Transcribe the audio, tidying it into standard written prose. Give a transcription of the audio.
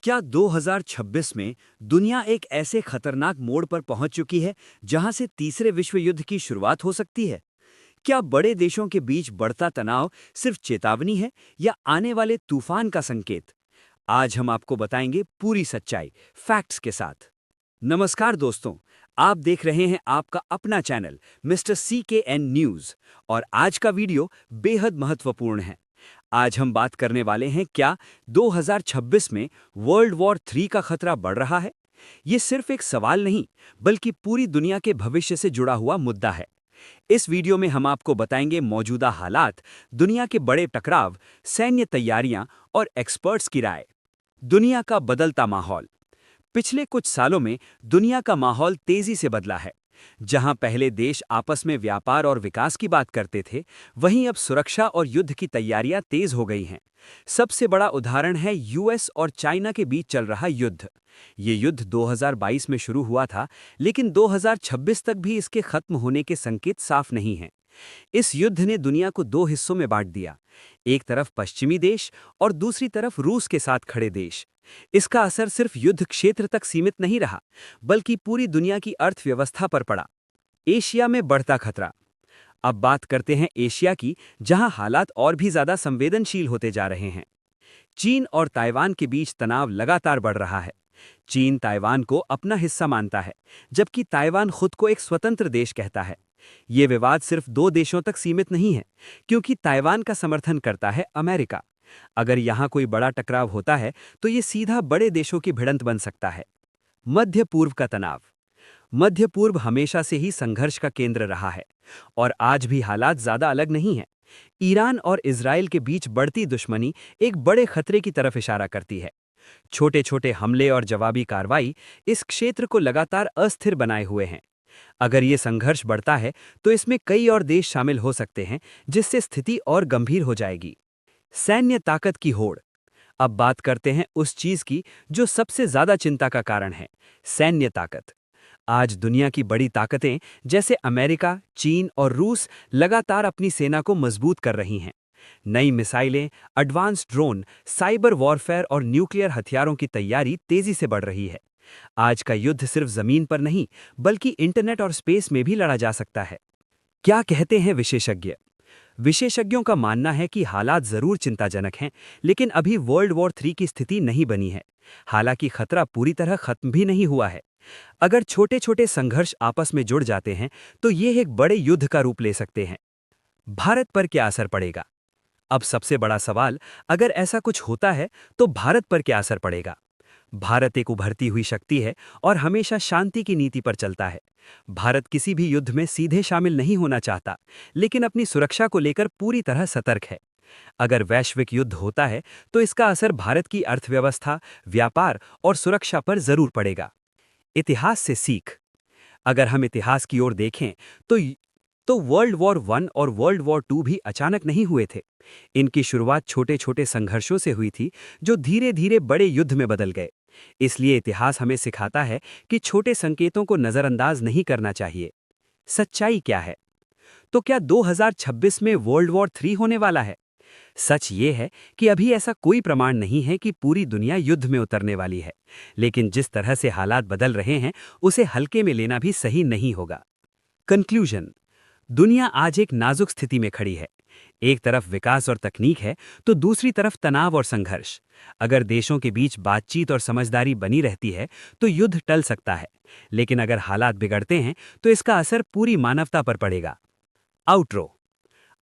क्या 2026 में दुनिया एक ऐसे खतरनाक मोड़ पर पहुंच चुकी है जहां से तीसरे विश्व युद्ध की शुरुआत हो सकती है? क्या बड़े देशों के बीच बढ़ता तनाव सिर्फ चेतावनी है या आने वाले तूफान का संकेत? आज हम आपको बताएंगे पूरी सच्चाई, फैक्ट्स के साथ। नमस्कार दोस्तों, आप देख रहे हैं आपका अपना चैनल मिस्टर CKN न्यूज और आज का वीडियो बेहद महत्वपूर्ण है। आज हम बात करने वाले हैं क्या 2026 में वर्ल्ड वॉर 3 का खतरा बढ़ रहा है। ये सिर्फ एक सवाल नहीं, बल्कि पूरी दुनिया के भविष्य से जुड़ा हुआ मुद्दा है। इस वीडियो में हम आपको बताएंगे मौजूदा हालात, दुनिया के बड़े टकराव, सैन्य तैयारियां और एक्सपर्ट्स की राय। दुनिया का बदलता माहौल। पिछले कुछ सालों में दुनिया का माहौल तेजी से बदला है। जहां पहले देश आपस में व्यापार और विकास की बात करते थे, वहीं अब सुरक्षा और युद्ध की तैयारियां तेज हो गई हैं। सबसे बड़ा उदाहरण है यूएस और चाइना के बीच चल रहा युद्ध। ये युद्ध 2022 में शुरू हुआ था, लेकिन 2026 तक भी इसके खत्म होने के संकेत साफ नहीं हैं। इस युद्ध ने दुनिया को दो हिस्सों में बांट दिया, एक तरफ पश्चिमी देश और दूसरी तरफ रूस के साथ खड़े देश। इसका असर सिर्फ युद्ध क्षेत्र तक सीमित नहीं रहा, बल्कि पूरी दुनिया की अर्थव्यवस्था पर पड़ा। एशिया में बढ़ता खतरा। अब बात करते हैं एशिया की, जहां हालात और भी ज्यादा संवेदनशील होते जा रहे हैं। चीन और ताइवान के बीच तनाव लगातार बढ़ रहा है। चीन ताइवान को अपना हिस्सा मानता है, जबकि ताइवान खुद को एक स्वतंत्र देश कहता है। ये विवाद सिर्फ दो देशों तक सीमित नहीं है, क्योंकि ताइवान का समर्थन करता है अमेरिका। अगर यहाँ कोई बड़ा टकराव होता है, तो ये सीधा बड़े देशों की भिड़ंत बन सकता है। मध्य पूर्व का तनाव। मध्य पूर्व हमेशा से ही संघर्ष का केंद्र रहा है और आज भी हालात ज्यादा अलग नहीं हैं। ईरान और इजराइल के बीच बढ़ती दुश्मनी एक बड़े खतरे की तरफ इशारा करती है। छोटे छोटे हमले और जवाबी कार्रवाई इस क्षेत्र को लगातार अस्थिर बनाए हुए हैं। अगर ये संघर्ष बढ़ता है, तो इसमें कई और देश शामिल हो सकते हैं, जिससे स्थिति और गंभीर हो जाएगी। सैन्य ताकत की होड़। अब बात करते हैं उस चीज की जो सबसे ज्यादा चिंता का कारण है, सैन्य ताकत। आज दुनिया की बड़ी ताकतें जैसे अमेरिका, चीन और रूस लगातार अपनी सेना को मजबूत कर रही हैं। नई मिसाइलें, एडवांस ड्रोन, साइबर वॉरफेयर और न्यूक्लियर हथियारों की तैयारी तेजी से बढ़ रही है। आज का युद्ध सिर्फ जमीन पर नहीं, बल्कि इंटरनेट और स्पेस में भी लड़ा जा सकता है। क्या कहते हैं विशेषज्ञ? विशेषज्ञों का मानना है कि हालात जरूर चिंताजनक हैं, लेकिन अभी वर्ल्ड वॉर 3 की स्थिति नहीं बनी है। हालांकि खतरा पूरी तरह खत्म भी नहीं हुआ है। अगर छोटे छोटे संघर्ष आपस में जुड़ जाते हैं, तो ये एक बड़े युद्ध का रूप ले सकते हैं। भारत पर क्या असर पड़ेगा? अब सबसे बड़ा सवाल, अगर ऐसा कुछ होता है, तो भारत पर क्या असर पड़ेगा? भारत एक उभरती हुई शक्ति है और हमेशा शांति की नीति पर चलता है। भारत किसी भी युद्ध में सीधे शामिल नहीं होना चाहता, लेकिन अपनी सुरक्षा को लेकर पूरी तरह सतर्क है। अगर वैश्विक युद्ध होता है, तो इसका असर भारत की अर्थव्यवस्था, व्यापार और सुरक्षा पर जरूर पड़ेगा। इतिहास से सीख। अगर हम इतिहास की ओर देखें, तो वर्ल्ड वॉर 1 और वर्ल्ड वॉर 2 भी अचानक नहीं हुए थे। इनकी शुरुआत छोटे छोटे संघर्षों से हुई थी, जो धीरे धीरे बड़े युद्ध में बदल गए। इसलिए इतिहास हमें सिखाता है कि छोटे संकेतों को नजरअंदाज नहीं करना चाहिए। सच्चाई क्या है? तो क्या 2026 में वर्ल्ड वॉर 3 होने वाला है? सच ये है कि अभी ऐसा कोई प्रमाण नहीं है कि पूरी दुनिया युद्ध में उतरने वाली है, लेकिन जिस तरह से हालात बदल रहे हैं, उसे हल्के में लेना भी सही नहीं होगा। कंक्लूजन। दुनिया आज एक नाजुक स्थिति में खड़ी है। एक तरफ विकास और तकनीक है, तो दूसरी तरफ तनाव और संघर्ष। अगर देशों के बीच बातचीत और समझदारी बनी रहती है, तो युद्ध टल सकता है, लेकिन अगर हालात बिगड़ते हैं, तो इसका असर पूरी मानवता पर पड़ेगा। आउटरो।